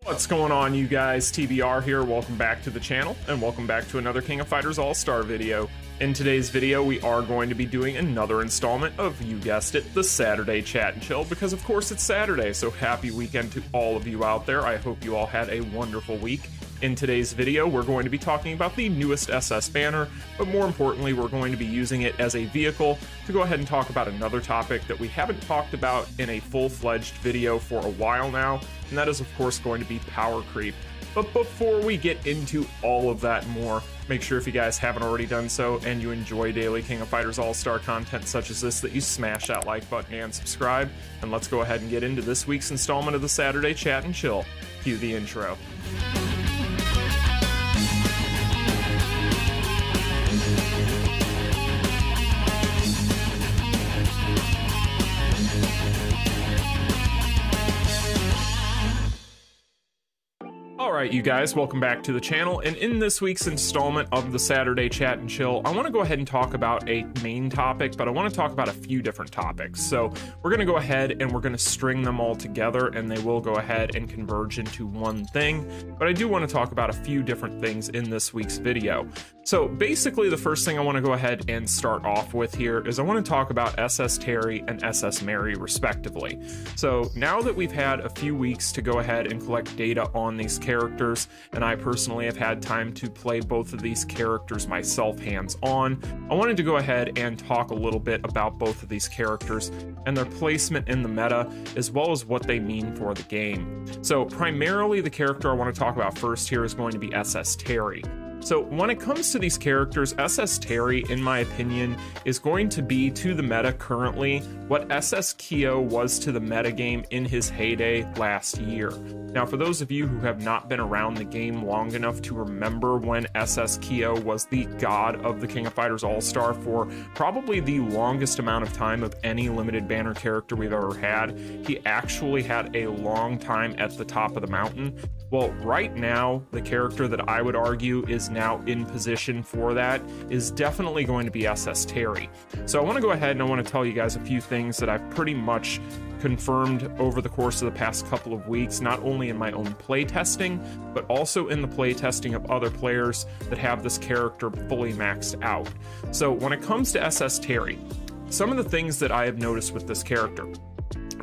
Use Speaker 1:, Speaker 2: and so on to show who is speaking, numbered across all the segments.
Speaker 1: What's going on, you guys? TBR here. Welcome back to the channel, and welcome back to another King of Fighters All-Star video. In today's video, we are going to be doing another installment of, you guessed it, the Saturday Chat and Chill, because of course it's Saturday, so happy weekend to all of you out there. I hope you all had a wonderful week. In today's video, we're going to be talking about the newest SS banner, but more importantly, we're going to be using it as a vehicle to go ahead and talk about another topic that we haven't talked about in a full-fledged video for a while now, and that is of course going to be Powercreep. But before we get into all of that and more, make sure if you guys haven't already done so and you enjoy daily King of Fighters All-Star content such as this, that you smash that like button and subscribe. And let's go ahead and get into this week's installment of the Saturday Chat and Chill. Cue the intro. Alright, you guys, welcome back to the channel, and in this week's installment of the Saturday Chat and Chill, I want to go ahead and talk about a main topic, but I want to talk about a few different topics. So we're going to go ahead and we're going to string them all together, and they will go ahead and converge into one thing, but I do want to talk about a few different things in this week's video. So basically, the first thing I want to go ahead and start off with here is I want to talk about SS Terry and SS Mary respectively. So now that we've had a few weeks to go ahead and collect data on these characters, and I personally have had time to play both of these characters myself hands-on, I wanted to go ahead and talk a little bit about both of these characters and their placement in the meta, as well as what they mean for the game. So primarily the character I want to talk about first here is going to be SS Terry. So when it comes to these characters, SS Terry, in my opinion, is going to be to the meta currently what SS Kyo was to the meta game in his heyday last year. Now, for those of you who have not been around the game long enough to remember when SS Kyo was the god of the King of Fighters All-Star for probably the longest amount of time of any limited banner character we've ever had, he actually had a long time at the top of the mountain. Well, right now, the character that I would argue is now in position for that is definitely going to be SS Terry. So I want to go ahead and I want to tell you guys a few things that I've pretty much confirmed over the course of the past couple of weeks, not only in my own playtesting, but also in the playtesting of other players that have this character fully maxed out. So when it comes to SS Terry, some of the things that I have noticed with this character.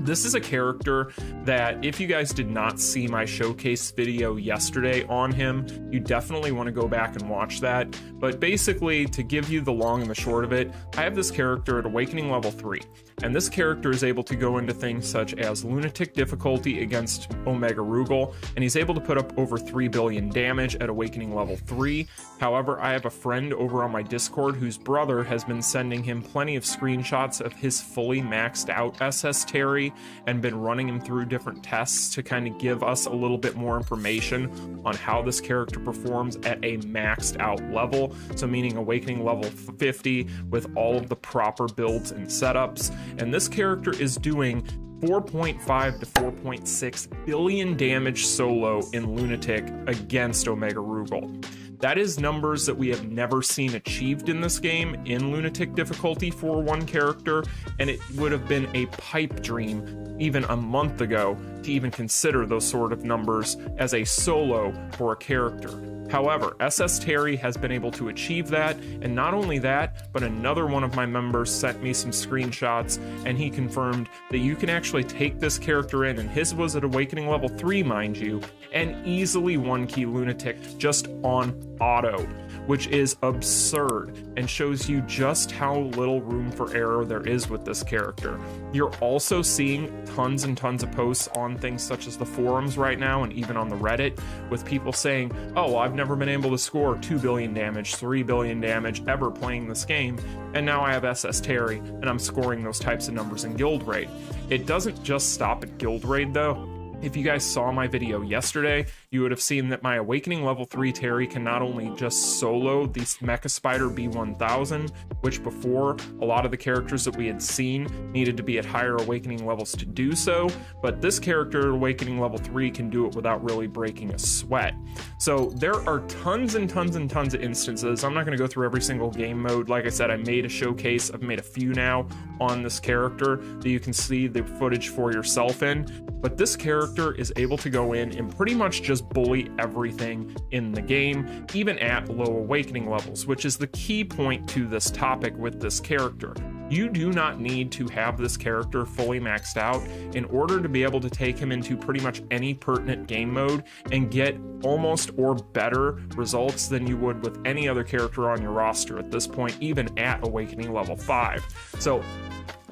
Speaker 1: This is a character that, if you guys did not see my showcase video yesterday on him, you definitely want to go back and watch that. But basically, to give you the long and the short of it, I have this character at Awakening level 3. And this character is able to go into things such as Lunatic difficulty against Omega Rugal, and he's able to put up over 3 billion damage at Awakening level 3. However, I have a friend over on my Discord whose brother has been sending him plenty of screenshots of his fully maxed out SS Terry and been running him through different tests to kind of give us a little bit more information on how this character performs at a maxed out level. So meaning Awakening level 50 with all of the proper builds and setups. And this character is doing 4.5 to 4.6 billion damage solo in Lunatic against Omega Rugal. That is numbers that we have never seen achieved in this game in Lunatic difficulty for one character, and it would have been a pipe dream even a month ago to even consider those sort of numbers as a solo for a character. However, SS Terry has been able to achieve that, and not only that, but another one of my members sent me some screenshots, and he confirmed that you can actually take this character in, and his was at Awakening level 3, mind you, and easily 1-key Lunatic just on auto, which is absurd and shows you just how little room for error there is with this character. You're also seeing tons and tons of posts on things such as the forums right now, and even on the Reddit, with people saying, oh, well, I've never been able to score 2 billion damage, 3 billion damage ever playing this game, and now I have SS Terry, and I'm scoring those types of numbers in Guild Raid. It doesn't just stop at Guild Raid though. If you guys saw my video yesterday, you would have seen that my Awakening level 3 Terry can not only just solo the Mecha Spider B1000, which before a lot of the characters that we had seen needed to be at higher Awakening levels to do so, but this character at Awakening level 3 can do it without really breaking a sweat. So there are tons and tons and tons of instances. I'm not going to go through every single game mode. Like I said, I made a showcase. I've made a few now on this character that you can see the footage for yourself in. But this character character is able to go in and pretty much just bully everything in the game, even at low awakening levels, which is the key point to this topic with this character. You do not need to have this character fully maxed out in order to be able to take him into pretty much any pertinent game mode and get almost or better results than you would with any other character on your roster at this point, even at Awakening level 5. So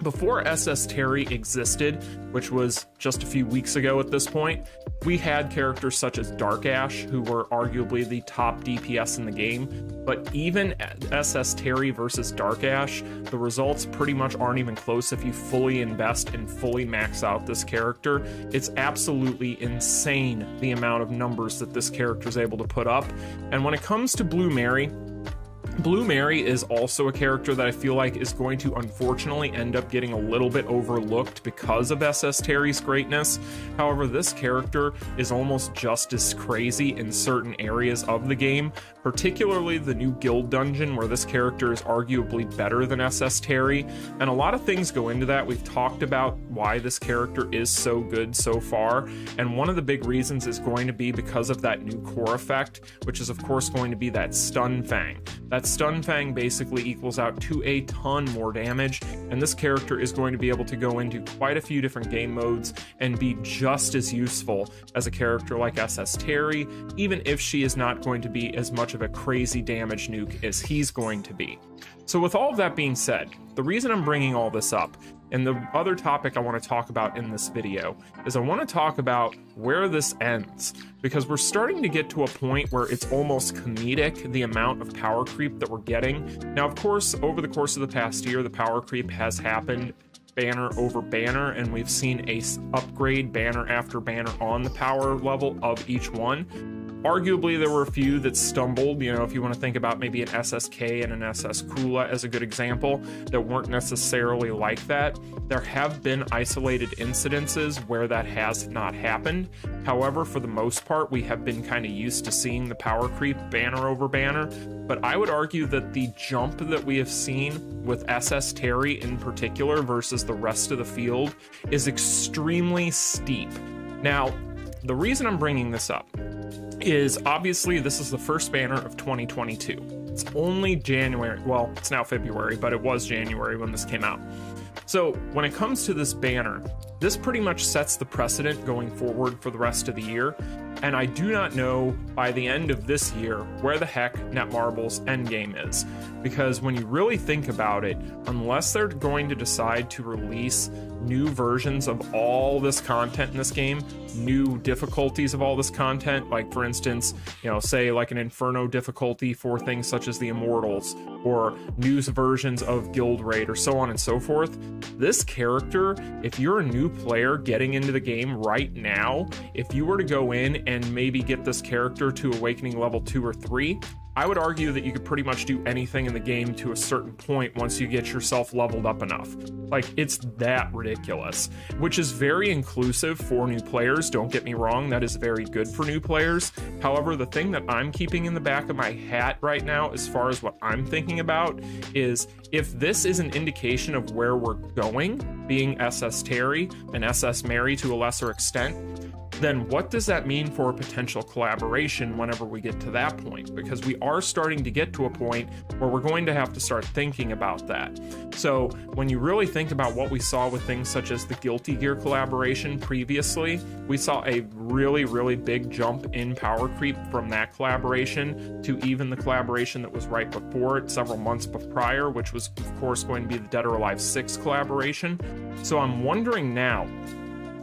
Speaker 1: before SS Terry existed, which was just a few weeks ago at this point, we had characters such as Dark Ash, who were arguably the top DPS in the game, but even at SS Terry versus Dark Ash, the results pretty much aren't even close if you fully invest and fully max out this character. It's absolutely insane the amount of numbers that this character is able to put up. And when it comes to Blue Mary is also a character that I feel like is going to unfortunately end up getting a little bit overlooked because of SS Terry's greatness. However, this character is almost just as crazy in certain areas of the game, particularly the new guild dungeon where this character is arguably better than SS Terry. And a lot of things go into that. We've talked about why this character is so good so far. And one of the big reasons is going to be because of that new core effect, which is of course going to be that Stun Fang. That Stun Fang basically equals out to a ton more damage, and this character is going to be able to go into quite a few different game modes and be just as useful as a character like SS Terry, even if she is not going to be as much of a crazy damage nuke as he's going to be. So with all of that being said, the reason I'm bringing all this up, and the other topic I want to talk about in this video, is I want to talk about where this ends, because we're starting to get to a point where it's almost comedic, the amount of power creep that we're getting. Now, of course, over the course of the past year, the power creep has happened banner over banner, and we've seen a upgrade banner after banner on the power level of each one. Arguably, there were a few that stumbled, you know, if you want to think about maybe an SSK and an SS Kula as a good example, that weren't necessarily like that. There have been isolated incidences where that has not happened. However, for the most part, we have been kind of used to seeing the power creep banner over banner. But I would argue that the jump that we have seen with SS Terry in particular versus the rest of the field is extremely steep. Now, the reason I'm bringing this up is obviously this is the first banner of 2022. It's only January, well, it's now February, but it was January when this came out. So when it comes to this banner, this pretty much sets the precedent going forward for the rest of the year. And I do not know by the end of this year where the heck Netmarble's endgame is. Because when you really think about it, unless they're going to decide to release new versions of all this content in this game, new difficulties of all this content, like for instance, you know, say like an Inferno difficulty for things such as the Immortals, or new versions of Guild Raid, or so on and so forth, this character, if you're a new player getting into the game right now, if you were to go in and maybe get this character to Awakening level 2 or 3, I would argue that you could pretty much do anything in the game to a certain point once you get yourself leveled up enough. Like, it's that ridiculous, which is very inclusive for new players. Don't get me wrong, that is very good for new players. However, the thing that I'm keeping in the back of my hat right now, as far as what I'm thinking about, is if this is an indication of where we're going, being SS Terry and SS Mary to a lesser extent, then what does that mean for a potential collaboration whenever we get to that point? Because we are starting to get to a point where we're going to have to start thinking about that. So when you really think about what we saw with things such as the Guilty Gear collaboration previously, we saw a really, really big jump in power creep from that collaboration to even the collaboration that was right before it, several months prior, which was of course going to be the Dead or Alive 6 collaboration. So I'm wondering now,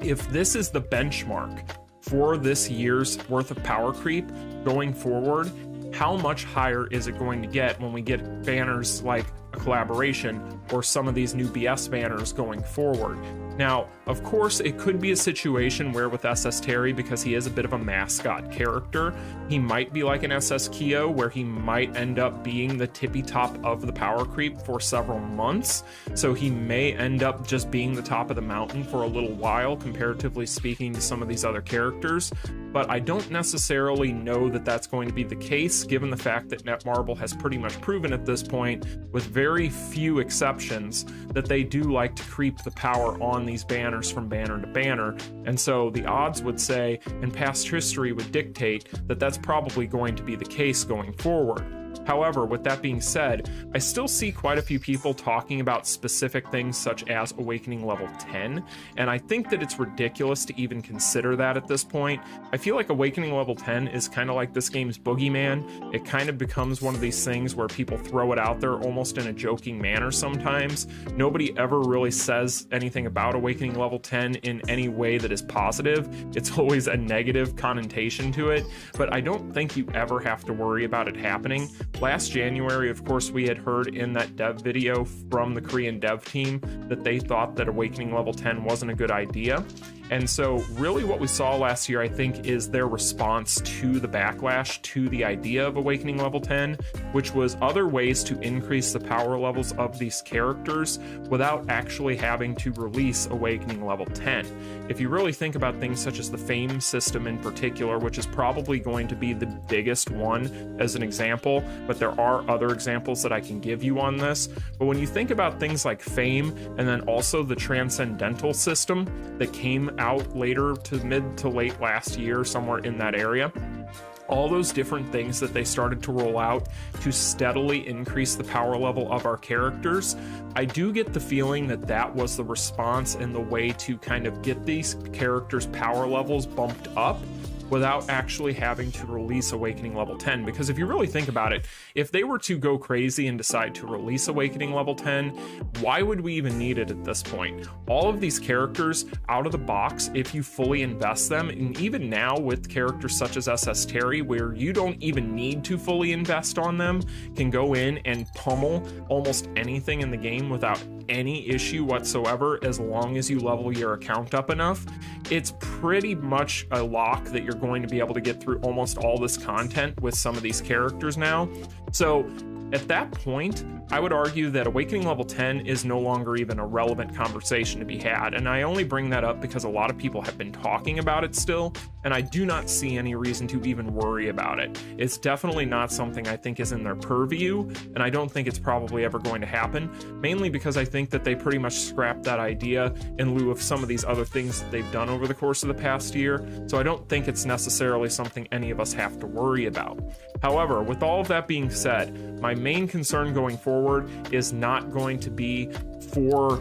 Speaker 1: if this is the benchmark for this year's worth of power creep going forward, how much higher is it going to get when we get banners like a collaboration or some of these new BS banners going forward? Now, of course, it could be a situation where with SS Terry, because he is a bit of a mascot character, he might be like an SS Kyo, where he might end up being the tippy top of the power creep for several months. So he may end up just being the top of the mountain for a little while, comparatively speaking to some of these other characters. but I don't necessarily know that that's going to be the case, given the fact that Netmarble has pretty much proven at this point, with very few exceptions, that they do like to creep the power on these banners from banner to banner. And so the odds would say, and past history would dictate, that that's probably going to be the case going forward. However, with that being said, I still see quite a few people talking about specific things such as Awakening level 10, and I think that it's ridiculous to even consider that at this point. I feel like Awakening level 10 is kind of like this game's boogeyman. It kind of becomes one of these things where people throw it out there almost in a joking manner sometimes. Nobody ever really says anything about Awakening level 10 in any way that is positive. It's always a negative connotation to it, but I don't think you ever have to worry about it happening. Last January, of course, we had heard in that dev video from the Korean dev team that they thought that Awakening level 10 wasn't a good idea. And so really what we saw last year, I think, is their response to the backlash to the idea of Awakening level 10, which was other ways to increase the power levels of these characters without actually having to release Awakening level 10. If you really think about things such as the Fame system in particular, which is probably going to be the biggest one as an example, but there are other examples that I can give you on this. But when you think about things like Fame, and then also the Transcendental system that came out later to mid to late last year, somewhere in that area, all those different things that they started to roll out to steadily increase the power level of our characters, I do get the feeling that that was the response and the way to kind of get these characters' power levels bumped up without actually having to release Awakening level 10. Because if you really think about it, if they were to go crazy and decide to release Awakening level 10, why would we even need it at this point? All of these characters out of the box, if you fully invest them, and even now with characters such as SS Terry, where you don't even need to fully invest on them, can go in and pummel almost anything in the game without any issue whatsoever, as long as you level your account up enough. It's pretty much a lock that you're going to be able to get through almost all this content with some of these characters now. So at that point, I would argue that Awakening level 10 is no longer even a relevant conversation to be had, and I only bring that up because a lot of people have been talking about it still, and I do not see any reason to even worry about it. It's definitely not something I think is in their purview, and I don't think it's probably ever going to happen, mainly because I think that they pretty much scrapped that idea in lieu of some of these other things that they've done over the course of the past year, so I don't think it's necessarily something any of us have to worry about. However, with all of that being said, my main concern going forward is not going to be for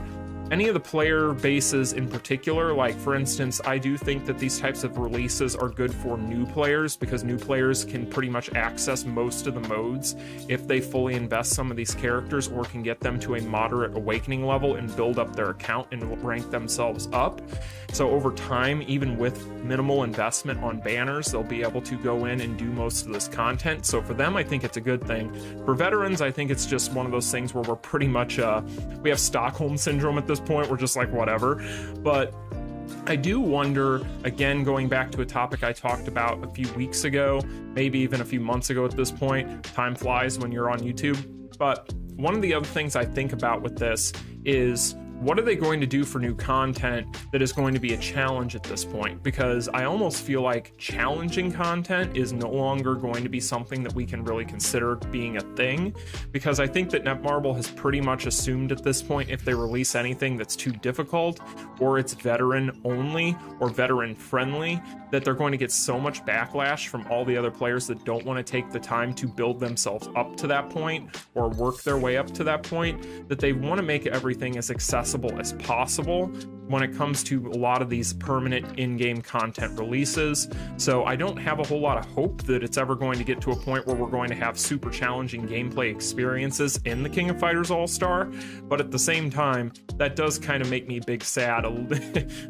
Speaker 1: any of the player bases in particular. Like, for instance, I do think that these types of releases are good for new players, because new players can pretty much access most of the modes if they fully invest some of these characters, or can get them to a moderate Awakening level and build up their account and rank themselves up. So over time, even with minimal investment on banners, they'll be able to go in and do most of this content. So for them, I think it's a good thing. For veterans, I think it's just one of those things where we're pretty much, we have Stockholm Syndrome at this point. We're just like, whatever. But I do wonder, again, going back to a topic I talked about a few weeks ago, maybe even a few months ago at this point. Time flies when you're on YouTube. But one of the other things I think about with this is, what are they going to do for new content that is going to be a challenge at this point? Because I almost feel like challenging content is no longer going to be something that we can really consider being a thing, because I think that Netmarble has pretty much assumed at this point, if they release anything that's too difficult, or it's veteran only or veteran friendly, that they're going to get so much backlash from all the other players that don't want to take the time to build themselves up to that point or work their way up to that point, that they want to make everything as accessible as possible when it comes to a lot of these permanent in-game content releases. So I don't have a whole lot of hope that it's ever going to get to a point where we're going to have super challenging gameplay experiences in the King of Fighters All-Star, but at the same time, that does kind of make me big sad,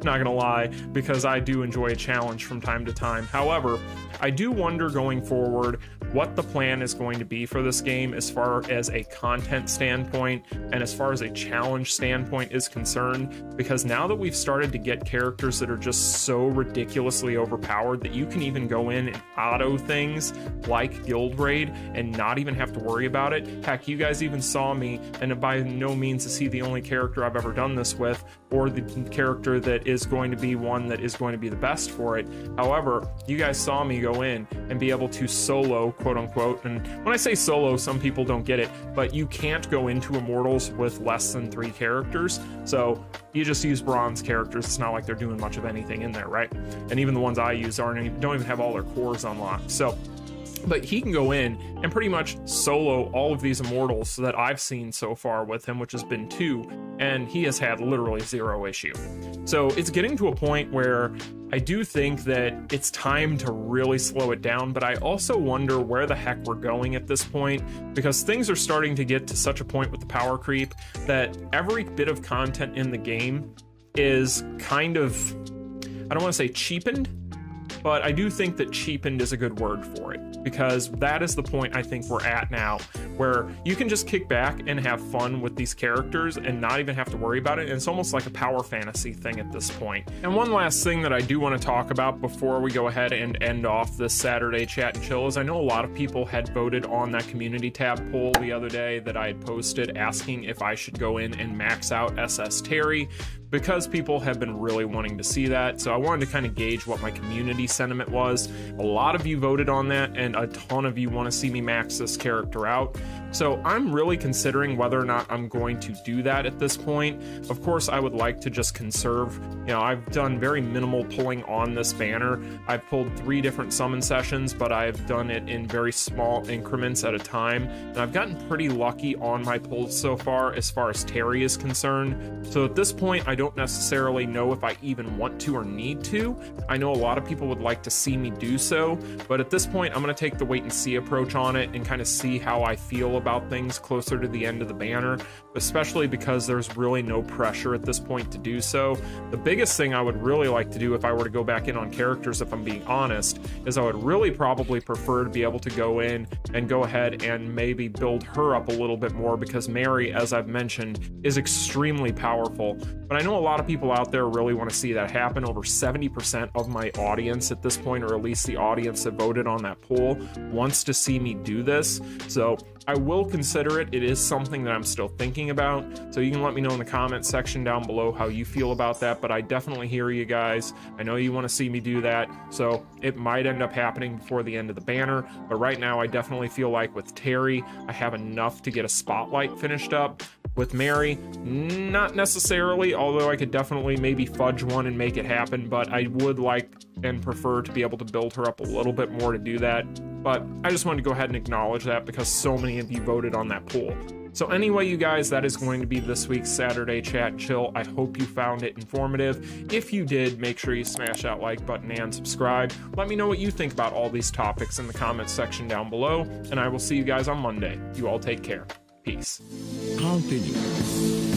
Speaker 1: not gonna lie, because I do enjoy a challenge from time to time. However, I do wonder going forward what the plan is going to be for this game as far as a content standpoint and as far as a challenge standpoint point is concerned, because now that we've started to get characters that are just so ridiculously overpowered that you can even go in and auto things like Guild Raid and not even have to worry about it. Heck, you guys even saw me, and by no means is he the only character I've ever done this with, or the character that is going to be one that is going to be the best for it. However, you guys saw me go in and be able to solo, quote unquote, and when I say solo, some people don't get it, but you can't go into Immortals with less than 3 characters, so you just use bronze characters. It's not like they're doing much of anything in there, right? And even the ones I use don't even have all their cores unlocked. So, but he can go in and pretty much solo all of these Immortals that I've seen so far with him, which has been 2, and he has had literally 0 issue. So it's getting to a point where I do think that it's time to really slow it down, but I also wonder where the heck we're going at this point, because things are starting to get to such a point with the power creep that every bit of content in the game is kind of, I don't want to say cheapened, but I do think that cheapened is a good word for it, because that is the point I think we're at now, where you can just kick back and have fun with these characters and not even have to worry about it. And it's almost like a power fantasy thing at this point. And one last thing that I do want to talk about before we go ahead and end off this Saturday Chat and Chill is I know a lot of people had voted on that community tab poll the other day that I had posted asking if I should go in and max out SS Terry, because people have been really wanting to see that. So I wanted to kind of gauge what my community sentiment was. A lot of you voted on that, and a ton of you want to see me max this character out. So I'm really considering whether or not I'm going to do that at this point. Of course, I would like to just conserve. You know, I've done very minimal pulling on this banner. I've pulled 3 different summon sessions, but I've done it in very small increments at a time. And I've gotten pretty lucky on my pulls so far as Terry is concerned. So at this point, I don't necessarily know if I even want to or need to. I know a lot of people would like to see me do so, but at this point, I'm going to take the wait and see approach on it and kind of see how I feel about things closer to the end of the banner, especially because there's really no pressure at this point to do so. The biggest thing I would really like to do if I were to go back in on characters, if I'm being honest, is I would really probably prefer to be able to go in and go ahead and maybe build her up a little bit more, because Mary, as I've mentioned, is extremely powerful. But I know a lot of people out there really want to see that happen. Over 70% of my audience at this point, or at least the audience that voted on that poll, wants to see me do this. So I will consider it. It is something that I'm still thinking about. So you can let me know in the comments section down below how you feel about that. But I definitely hear you guys. I know you want to see me do that. So it might end up happening before the end of the banner. But right now, I definitely feel like with Terry, I have enough to get a spotlight finished up. With Mary, not necessarily, although I could definitely maybe fudge one and make it happen, but I would like and prefer to be able to build her up a little bit more to do that. But I just wanted to go ahead and acknowledge that because so many of you voted on that poll. So anyway, you guys, that is going to be this week's Saturday Chat and Chill. I hope you found it informative. If you did, make sure you smash that like button and subscribe. Let me know what you think about all these topics in the comments section down below, and I will see you guys on Monday. You all take care. Peace.
Speaker 2: Continue.